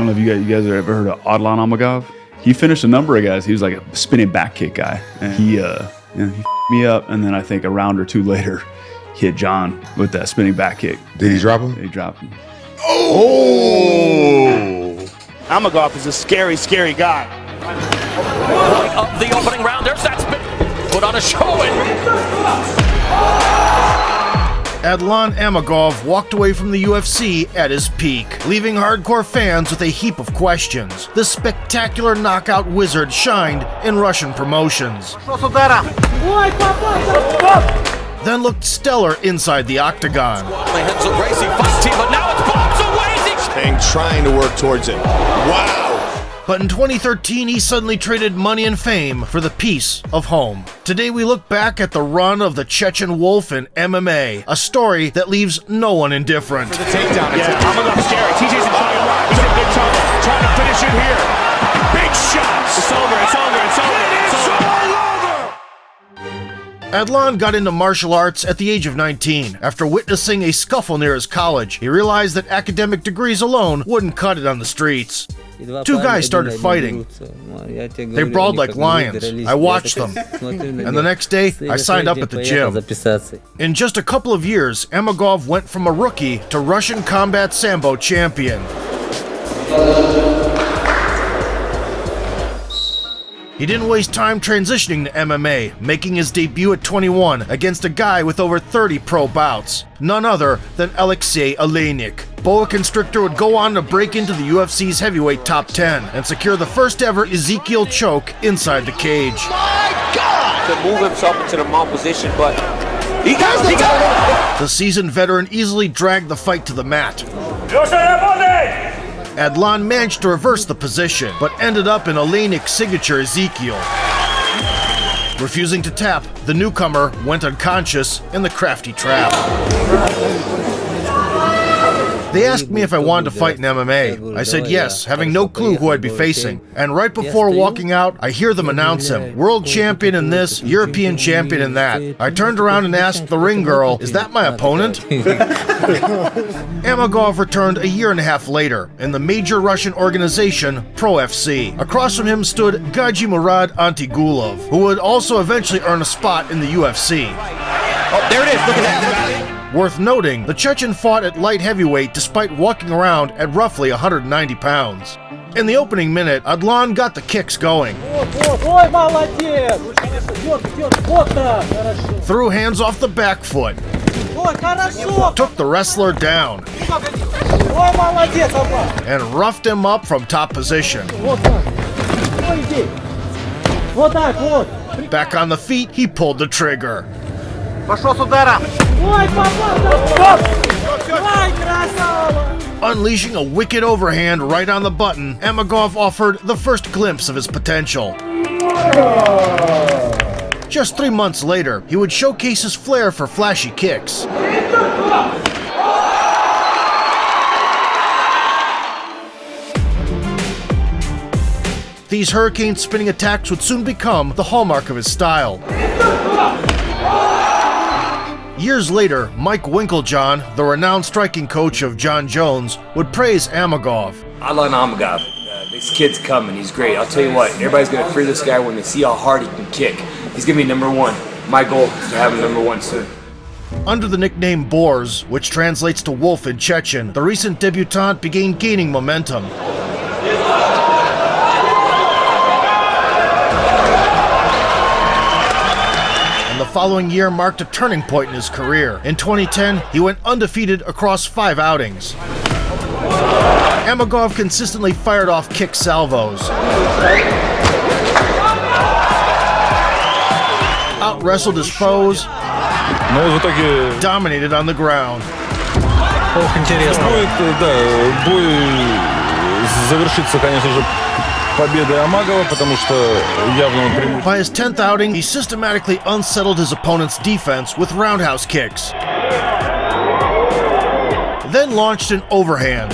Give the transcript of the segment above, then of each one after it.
don't know if you guys have ever heard of Adlan Amagov. He finished a number of guys. He was like a spinning back kick guy. And he me up, and then I think a round or two later, he hit John with that spinning back kick. Did he drop him? He dropped him. Oh! Amagov is a scary, scary guy. Point of the opening round, there's that spin. Put on a show. Adlan Amagov walked away from the UFC at his peak, leaving hardcore fans with a heap of questions. The spectacular knockout wizard shined in Russian promotions, then looked stellar inside the octagon. Heads a racy fight team, but now it's bombs away. And trying to work towards it. Wow! But in 2013, he suddenly traded money and fame for the peace of home. Today, we look back at the run of the Chechen Wolf in MMA, a story that leaves no one indifferent. For the takedown. Yeah, Amagov's scary. TJ's in trouble. He's in big trouble. Trying to finish it here. Big shots. It's over. It's over. It's over. It's over. Adlan got into martial arts at the age of 19. After witnessing a scuffle near his college, he realized that academic degrees alone wouldn't cut it on the streets. Two guys started fighting. They brawled like lions. I watched them. And the next day, I signed up at the gym. In just a couple of years, Amagov went from a rookie to Russian combat sambo champion. He didn't waste time transitioning to MMA, making his debut at 21 against a guy with over 30 pro bouts, none other than Alexei Oleinik. Boa Constrictor would go on to break into the UFC's heavyweight top 10 and secure the first ever Ezekiel choke inside the cage. My God! To move himself into the mount position, but he got it! The seasoned veteran easily dragged the fight to the mat. Adlan managed to reverse the position, but ended up in Oleinik's signature Ezekiel. Refusing to tap, the newcomer went unconscious in the crafty trap. They asked me if I wanted to fight in MMA. I said yes, having no clue who I'd be facing. And right before walking out, I hear them announce him. World champion in this, European champion in that. I turned around and asked the ring girl, "Is that my opponent?" Amagov returned a year and a half later in the major Russian organization Pro FC. Across from him stood Gaji Murad Antigulov, who would also eventually earn a spot in the UFC. Oh, there it is. Look at that. Worth noting, the Chechen fought at light heavyweight despite walking around at roughly 190 pounds. In the opening minute, Adlan got the kicks going. Threw hands off the back foot. Took the wrestler down. And roughed him up from top position. Back on the feet, he pulled the trigger. Unleashing a wicked overhand right on the button, Amagov offered the first glimpse of his potential. Just 3 months later, he would showcase his flair for flashy kicks. These hurricane spinning attacks would soon become the hallmark of his style. Years later, Mike Winklejohn, the renowned striking coach of John Jones, would praise Amagov. Adlan Amagov, this kid's coming, he's great. I'll tell you what, everybody's going to fear this guy when they see how hard he can kick. He's going to be #1. My goal is to have him #1 soon. Under the nickname Boars, which translates to wolf in Chechen, the recent debutant began gaining momentum. The following year marked a turning point in his career. In 2010, he went undefeated across 5 outings. Amagov consistently fired off kick salvos. Out-wrestled his foes. Dominated on the ground. By his 10th outing, he systematically unsettled his opponent's defense with roundhouse kicks. Then launched an overhand.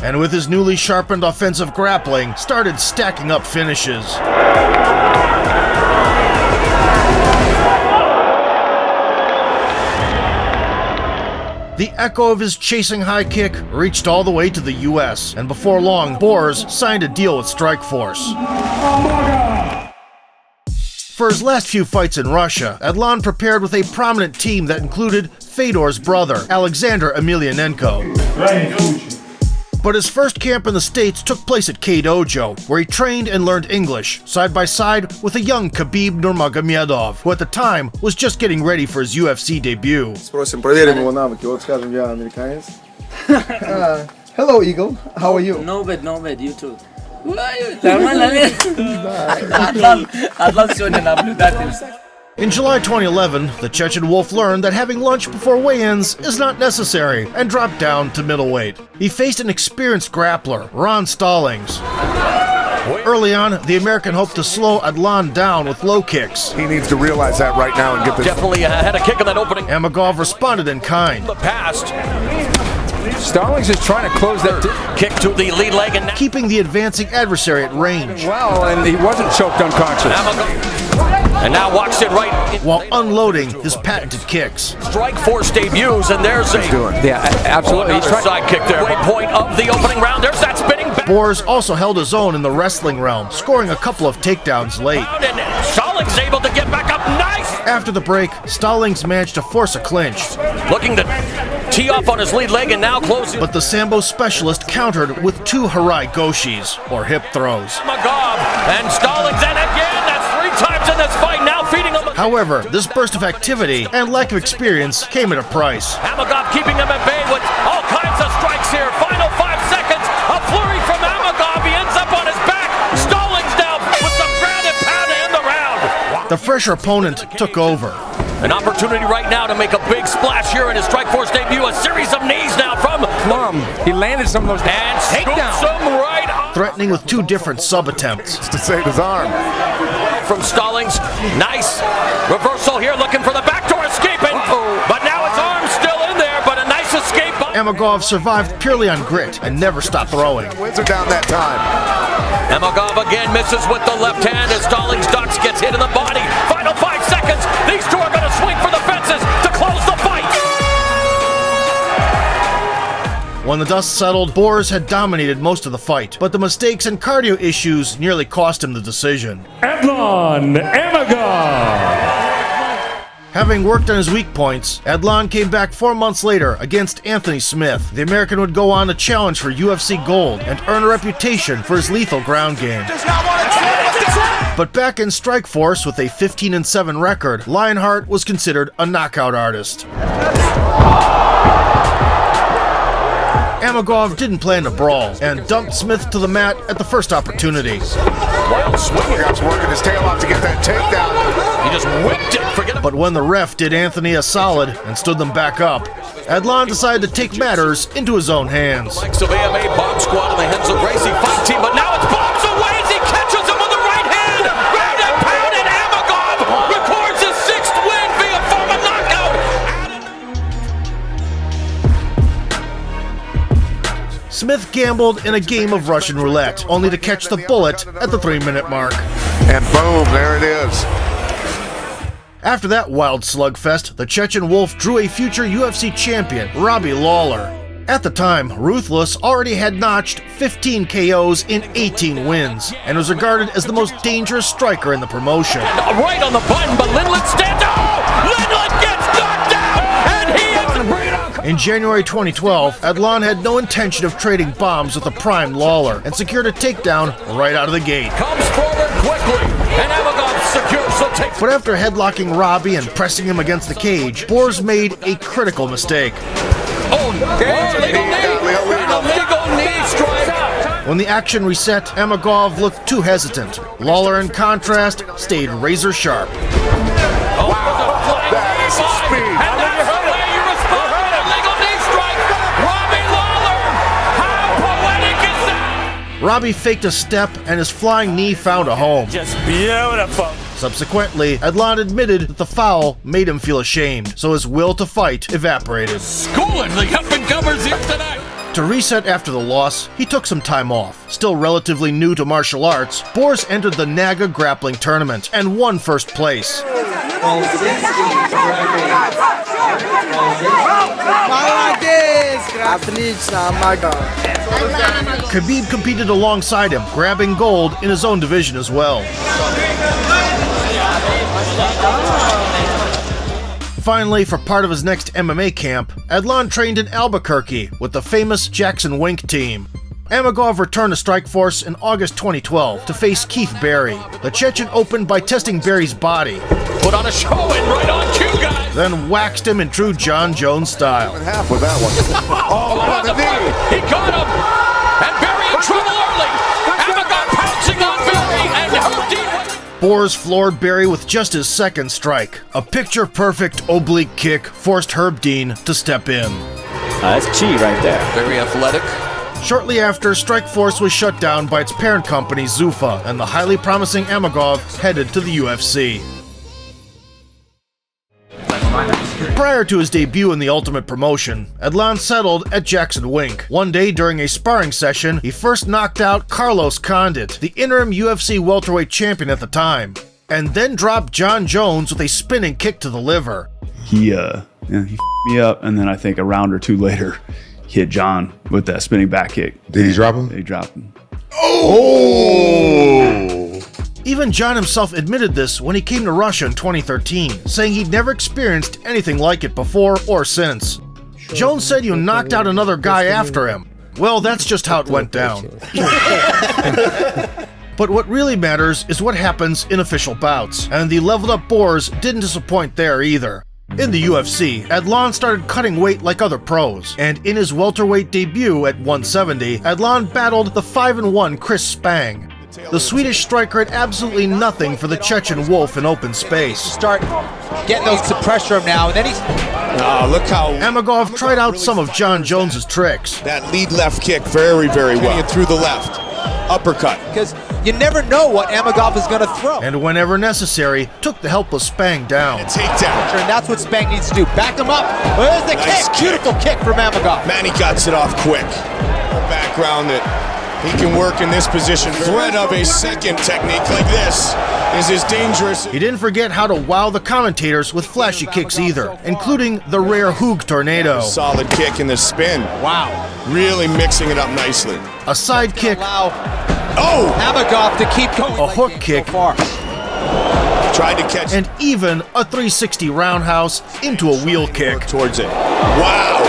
And with his newly sharpened offensive grappling, started stacking up finishes. The echo of his chasing high kick reached all the way to the US, and before long, Boers signed a deal with Strikeforce. For his last few fights in Russia, Adlan prepared with a prominent team that included Fedor's brother, Alexander Emelianenko. But his first camp in the States took place at K-Dojo, where he trained and learned English, side by side with a young Khabib Nurmagomedov, who at the time was just getting ready for his UFC debut. Hello, Eagle. How are you? No bad, you too. Adlan. In July 2011, the Chechen Wolf learned that having lunch before weigh-ins is not necessary and dropped down to middleweight. He faced an experienced grappler, Ron Stallings. Early on, the American hoped to slow Adlan down with low kicks. He needs to realize that right now and get this. Definitely had a kick in that opening. Amagov responded in kind. The past. Stallings is trying to close that kick to the lead leg and keeping the advancing adversary at range. Well, and he wasn't choked unconscious. And now walks it right while unloading his patented kicks. Strikeforce debuts, and there's a absolutely he's side kick there. Waypoint of the opening round. There's that spinning back. Boers also held his own in the wrestling realm, scoring a couple of takedowns late. And Stallings able to get back up. Nice. After the break, Stallings managed to force a clinch, looking to tee off on his lead leg and now closing. But the Sambo specialist countered with two Harai Goshis, or hip throws. Amagov and Stallings, and again, that's 3 times in this fight, now feeding him. However, this burst of activity and lack of experience came at a price. Amagov keeping him at bay with all kinds of strikes here. Final 5 seconds, a flurry from Amagov. He ends up on his back. Stallings now with some ground and pound to end the round. The fresher opponent took over. An opportunity right now to make a big splash here in his Strikeforce debut. A series of knees now from He landed some of those and scoops him right up. Threatening with 2 different sub-attempts to save his arm. From Stallings, nice reversal here, looking for the backdoor escaping. But now his arm's still in there, but a nice escape. Amagov survived purely on grit and never stopped throwing. Wins are down that time. Amagov again misses with the left hand as Stallings ducks, gets hit in the body. Final 5 seconds. These two are going to swing for the fences to close the fight. When the dust settled, Boers had dominated most of the fight, but the mistakes and cardio issues nearly cost him the decision. Adlan Amagov. Having worked on his weak points, Adlan came back 4 months later against Anthony Smith. The American would go on to challenge for UFC gold and earn a reputation for his lethal ground game. But back in Strikeforce with a 15-7 record, Lionheart was considered a knockout artist. Amagov didn't plan to brawl and dumped Smith to the mat at the first opportunity. Wild swing. He's working his tail off to get that takedown. He just whipped it. Forget But when the ref did Anthony a solid and stood them back up, Adlan decided to take matters into his own hands. Likes of AMA Bomb Squad and the Henzo Gracie fight team, but now it's bombs away as he catches him with the right hand. Ground and pound, and Amagov records his 6th win via form of knockout. Smith gambled in a game of Russian roulette, only to catch the bullet at the 3-minute mark. And boom, there it is. After that wild slugfest, the Chechen Wolf drew a future UFC champion, Robbie Lawler. At the time, Ruthless already had notched 15 KOs in 18 wins, and was regarded as the most dangerous striker in the promotion. Right on the button, but Lindland stands up. Lindland gets knocked down, and he is... In January 2012, Adlan had no intention of trading bombs with the prime Lawler, and secured a takedown right out of the gate. Comes forward quickly, and Amagov secures the takedown. But after headlocking Robbie and pressing him against the cage, Boers made a critical mistake. Illegal knee strike. When the action reset, Amagov looked too hesitant. Lawler, in contrast, stayed razor sharp. That is speed. And that's the way you respond to an illegal knee strike. Robbie Lawler, how poetic is that? Robbie faked a step, and his flying knee found a home. Just beautiful. Subsequently, Adlan admitted that the foul made him feel ashamed, so his will to fight evaporated. Schooling the up-and-comers here tonight. To reset after the loss, he took some time off. Still relatively new to martial arts, Boers entered the Naga grappling tournament and won first place. Khabib competed alongside him, grabbing gold in his own division as well. Finally, for part of his next MMA camp, Adlan trained in Albuquerque with the famous Jackson Wink team. Amagov returned to Strikeforce in August 2012 to face Keith Berry. The Chechen opened by testing Berry's body. Put on a show and right on cue, guys. Then waxed him in true John Jones style. Half with that one. Oh, on the knee. He got him. And Berry in trouble early. Amagov pouncing on Berry and Herb Boers floored Berry with just his second strike. A picture-perfect oblique kick forced Herb Dean to step in. That's chi right there. Very athletic. Shortly after, Strikeforce was shut down by its parent company, Zuffa, and the highly promising Amagov headed to the UFC. Prior to his debut in the Ultimate promotion, Adlan settled at Jackson Wink. One day during a sparring session, he first knocked out Carlos Condit, the interim UFC welterweight champion at the time, and then dropped John Jones with a spinning kick to the liver. He me up, and then I think a round or two later, hit John with that spinning back kick. Did he drop him? He dropped him. Oh! Even John himself admitted this when he came to Russia in 2013, saying he'd never experienced anything like it before or since. Jones said you knocked out another guy after him. Well, that's just how it went down. But what really matters is what happens in official bouts, and the leveled up Boers didn't disappoint there either. In the UFC, Adlan started cutting weight like other pros, and in his welterweight debut at 170, Adlan battled the 5-1 Chris Spang. The Swedish striker had absolutely nothing for the Chechen Wolf in open space. Start getting those to pressure him now, and then he's... look how... Amagov tried out some of John Jones's tricks. That lead left kick very, very well. Through the left. Uppercut. Because you never know what Amagov is going to throw. And whenever necessary, took the helpless Spang down. Takedown. And that's what Spang needs to do. Back him up. There's the kick. Beautiful kick from Amagov. Man, he guts it off quick. Background that he can work in this position. Threat of a second technique like this is as dangerous. He didn't forget how to wow the commentators with flashy kicks either, including the rare Hoog tornado. Solid kick in the spin. Wow. Really mixing it up nicely. A side kick. Oh! Amagov to keep going. A hook kick. So far. Tried to catch. And even a 360 roundhouse into a wheel kick. Towards it. Wow!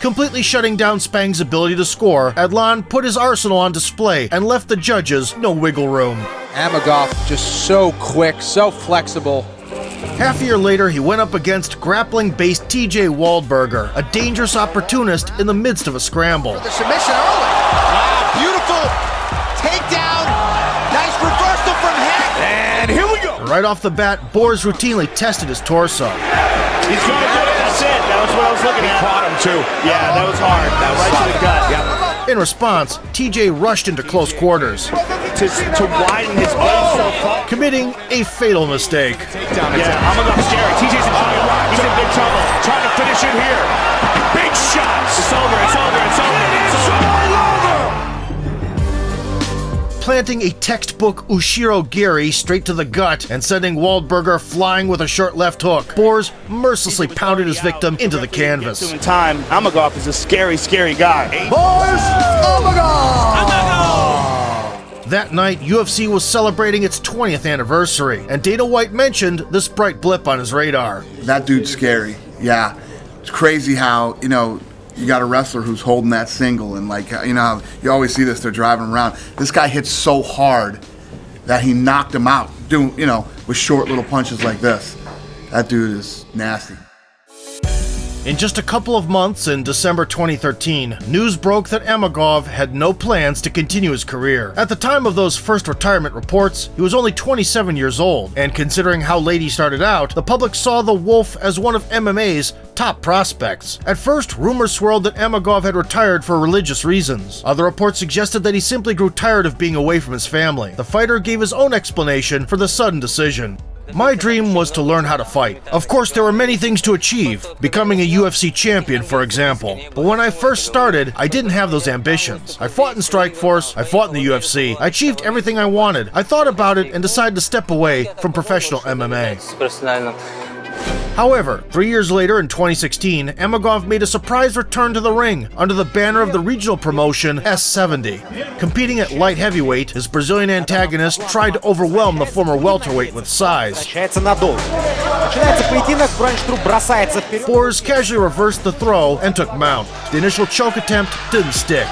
Completely shutting down Spang's ability to score, Adlan put his arsenal on display and left the judges no wiggle room. Amagov just so quick, so flexible. Half a year later, he went up against grappling-based TJ Waldberger, a dangerous opportunist in the midst of a scramble. The submission early. Wow, beautiful takedown. Nice reversal from Heck. And here we go. Right off the bat, Boers routinely tested his torso. He's going to do it. That's it. That was what I was looking at. Caught him too. Yeah, that was hard. That was right to the gut. Yep. In response, TJ rushed into close quarters, To widen his blade so far. committing a fatal mistake. Yeah, Amagov scary. TJ's in trouble. He's in big trouble. Trying to finish it here. Big shots. It's over. It's over. It's over. It's over. Planting a textbook Ushiro Giri straight to the gut and sending Waldberger flying with a short left hook, Boers mercilessly pounded his victim into the canvas. In time, Amagov is a scary, scary guy. That night, UFC was celebrating its 20th anniversary, and Dana White mentioned this bright blip on his radar. That dude's scary. Yeah. It's crazy how, you got a wrestler who's holding that single, and how you always see this, they're driving around. This guy hits so hard that he knocked him out, with short little punches like this. That dude is nasty. In just a couple of months, in December 2013, news broke that Amagov had no plans to continue his career. At the time of those first retirement reports, he was only 27 years old, and considering how late he started out, the public saw the Wolf as one of MMA's top prospects. At first, rumors swirled that Amagov had retired for religious reasons. Other reports suggested that he simply grew tired of being away from his family. The fighter gave his own explanation for the sudden decision. My dream was to learn how to fight. Of course, there were many things to achieve, becoming a UFC champion, for example. But when I first started, I didn't have those ambitions. I fought in Strikeforce, I fought in the UFC, I achieved everything I wanted. I thought about it and decided to step away from professional MMA. However, 3 years later in 2016, Amagov made a surprise return to the ring under the banner of the regional promotion S70. Competing at light heavyweight, his Brazilian antagonist tried to overwhelm the former welterweight with size. Boers casually reversed the throw and took mount. The initial choke attempt didn't stick.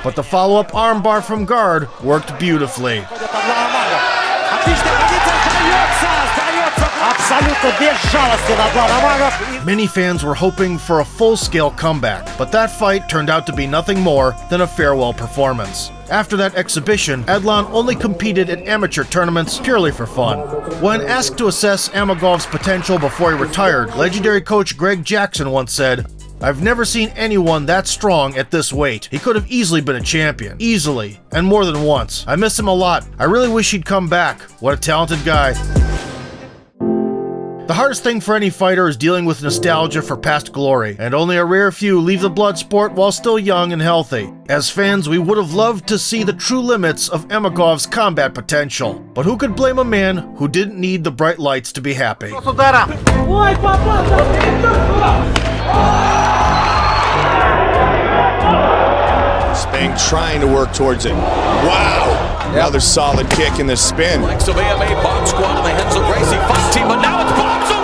But the follow-up armbar from guard worked beautifully. Many fans were hoping for a full-scale comeback, but that fight turned out to be nothing more than a farewell performance. After that exhibition, Adlan only competed in amateur tournaments purely for fun. When asked to assess Amagov's potential before he retired, legendary coach Greg Jackson once said, "I've never seen anyone that strong at this weight. He could have easily been a champion. Easily. And more than once. I miss him a lot. I really wish he'd come back. What a talented guy." The hardest thing for any fighter is dealing with nostalgia for past glory, and only a rare few leave the blood sport while still young and healthy. As fans, we would have loved to see the true limits of Amagov's combat potential. But who could blame a man who didn't need the bright lights to be happy? Spang trying to work towards it. Wow! Another solid kick in the spin. Likes of AMA bomb squad on the heads of Gracie fight team, but now it's bombs away.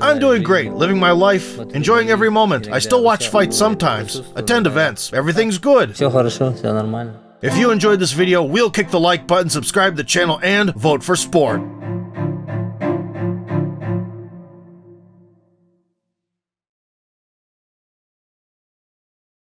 I'm doing great, living my life, enjoying every moment. I still watch fights sometimes, attend events. Everything's good. If you enjoyed this video, we'll kick the like button, subscribe to the channel, and vote for sport.